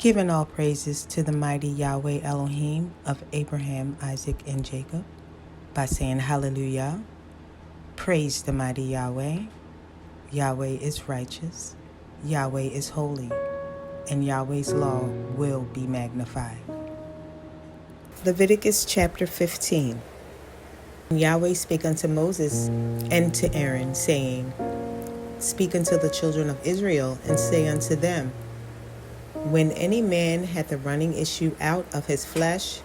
Giving all praises to the mighty Yahweh Elohim of Abraham, Isaac, and Jacob by saying hallelujah. Praise the mighty Yahweh. Yahweh is righteous. Yahweh is holy. And Yahweh's law will be magnified. Leviticus chapter 15. Yahweh spake unto Moses and to Aaron, saying, Speak unto the children of Israel, and say unto them, When any man hath a running issue out of his flesh,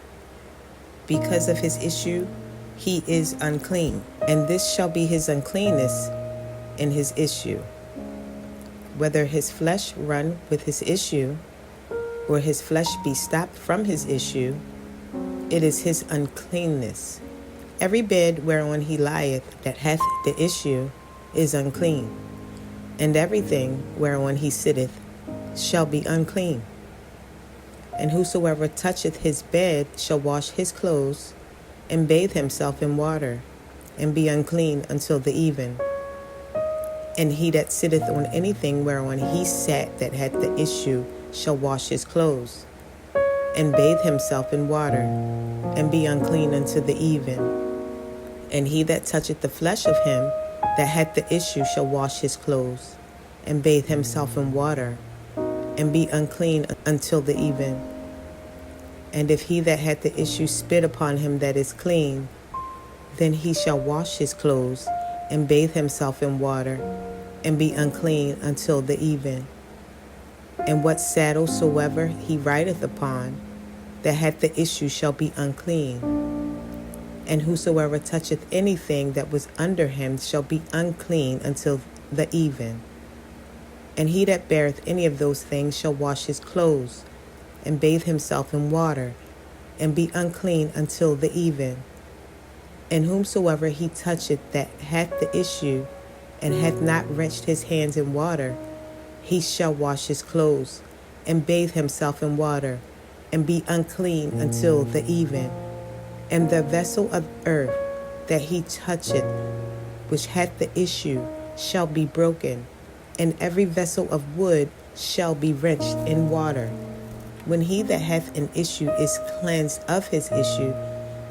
because of his issue, he is unclean, and this shall be his uncleanness in his issue. Whether his flesh run with his issue, or his flesh be stopped from his issue, it is his uncleanness. Every bed whereon he lieth that hath the issue is unclean, and everything whereon he sitteth shall be unclean. And whosoever toucheth his bed shall wash his clothes, and bathe himself in water, and be unclean until the even. And he that sitteth on anything whereon he sat that had the issue shall wash his clothes, and bathe himself in water, and be unclean unto the even. And he that toucheth the flesh of him that had the issue shall wash his clothes, and bathe himself in water, and be unclean until the even. And if he that had the issue spit upon him that is clean, then he shall wash his clothes, and bathe himself in water, and be unclean until the even. And what saddle soever he rideth upon, that had the issue shall be unclean. And whosoever toucheth anything that was under him shall be unclean until the even. And he that beareth any of those things shall wash his clothes, and bathe himself in water, and be unclean until the even. And whomsoever he toucheth that hath the issue, and hath not wrenched his hands in water, he shall wash his clothes, and bathe himself in water, and be unclean until the even. And the vessel of earth that he toucheth, which hath the issue, shall be broken, and every vessel of wood shall be wrenched in water. When he that hath an issue is cleansed of his issue,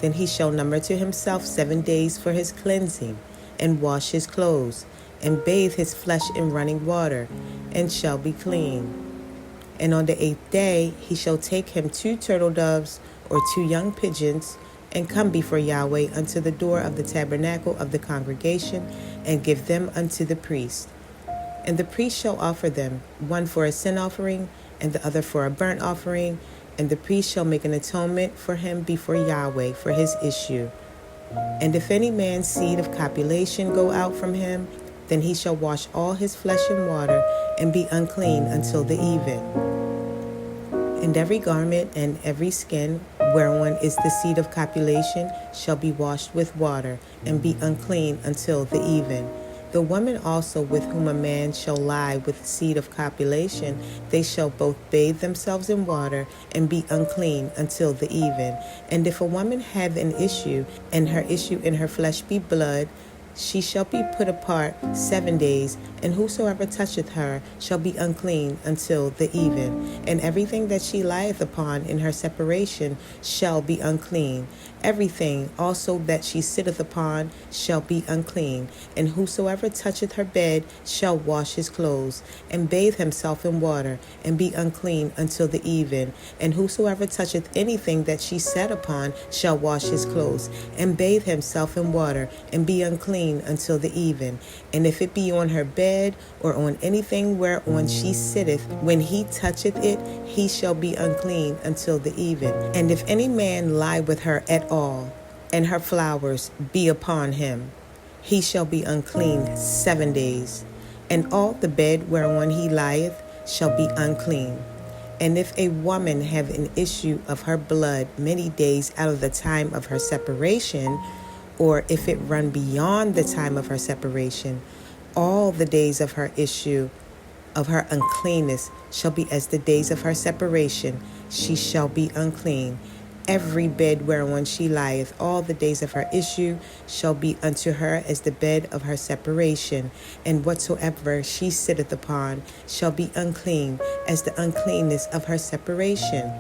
then he shall number to himself 7 days for his cleansing, and wash his clothes, and bathe his flesh in running water, and shall be clean. And on the 8th day he shall take him 2 turtle doves or 2 young pigeons, and come before Yahweh unto the door of the tabernacle of the congregation, and give them unto the priest. And the priest shall offer them, one for a sin offering, and the other for a burnt offering, and the priest shall make an atonement for him before Yahweh for his issue. And if any man's seed of copulation go out from him, then he shall wash all his flesh in water, and be unclean until the even. And every garment and every skin whereon is the seed of copulation shall be washed with water, and be unclean until the even. The woman also with whom a man shall lie with seed of copulation, they shall both bathe themselves in water, and be unclean until the even. And if a woman have an issue, and her issue in her flesh be blood, she shall be put apart 7 days, and whosoever toucheth her shall be unclean until the even. And everything that she lieth upon in her separation shall be unclean. Everything also that she sitteth upon shall be unclean. And whosoever toucheth her bed shall wash his clothes, and bathe himself in water, and be unclean until the even. And whosoever toucheth anything that she sat upon shall wash his clothes, and bathe himself in water, and be unclean until the even. And if it be on her bed, or on anything whereon she sitteth, when he toucheth it, he shall be unclean until the even. And if any man lie with her at all, and her flowers be upon him, he shall be unclean 7 days. And all the bed whereon he lieth shall be unclean. And if a woman have an issue of her blood many days out of the time of her separation, or if it run beyond the time of her separation, all the days of her issue of her uncleanness shall be as the days of her separation. She shall be unclean. every bed whereon she lieth all the days of her issue shall be unto her as the bed of her separation, and whatsoever she sitteth upon shall be unclean as the uncleanness of her separation.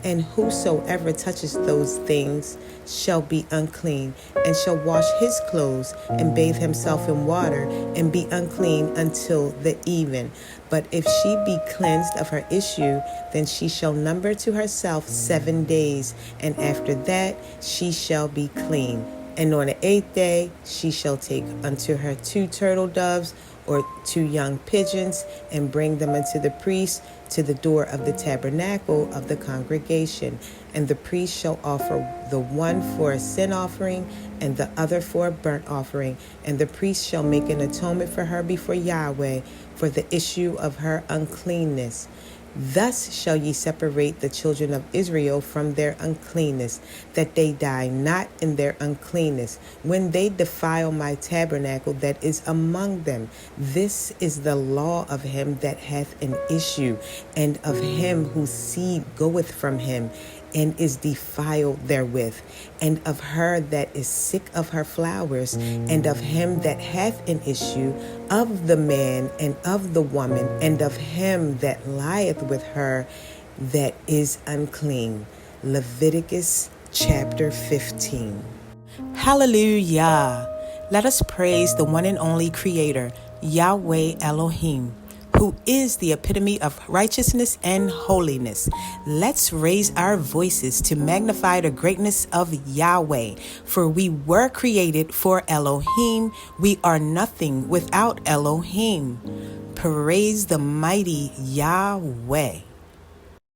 And whosoever touches those things shall be unclean, and shall wash his clothes, and bathe himself in water, and be unclean until the even. But if she be cleansed of her issue, then she shall number to herself 7 days, and after that she shall be clean. And on the 8th day she shall take unto her 2 turtle doves, or 2 young pigeons, and bring them unto the priest to the door of the tabernacle of the congregation. And the priest shall offer the one for a sin offering, and the other for a burnt offering. And the priest shall make an atonement for her before Yahweh for the issue of her uncleanness. Thus shall ye separate the children of Israel from their uncleanness, that they die not in their uncleanness, when they defile my tabernacle that is among them. This is the law of him that hath an issue, and of him whose seed goeth from him, and is defiled therewith, and of her that is sick of her flowers, and of him that hath an issue, of the man and of the woman, and of him that lieth with her that is unclean. Leviticus chapter 15. Hallelujah! Let us praise the one and only Creator, Yahweh Elohim, who is the epitome of righteousness and holiness. Let's raise our voices to magnify the greatness of Yahweh, for we were created for Elohim. We are nothing without Elohim. Praise the mighty Yahweh.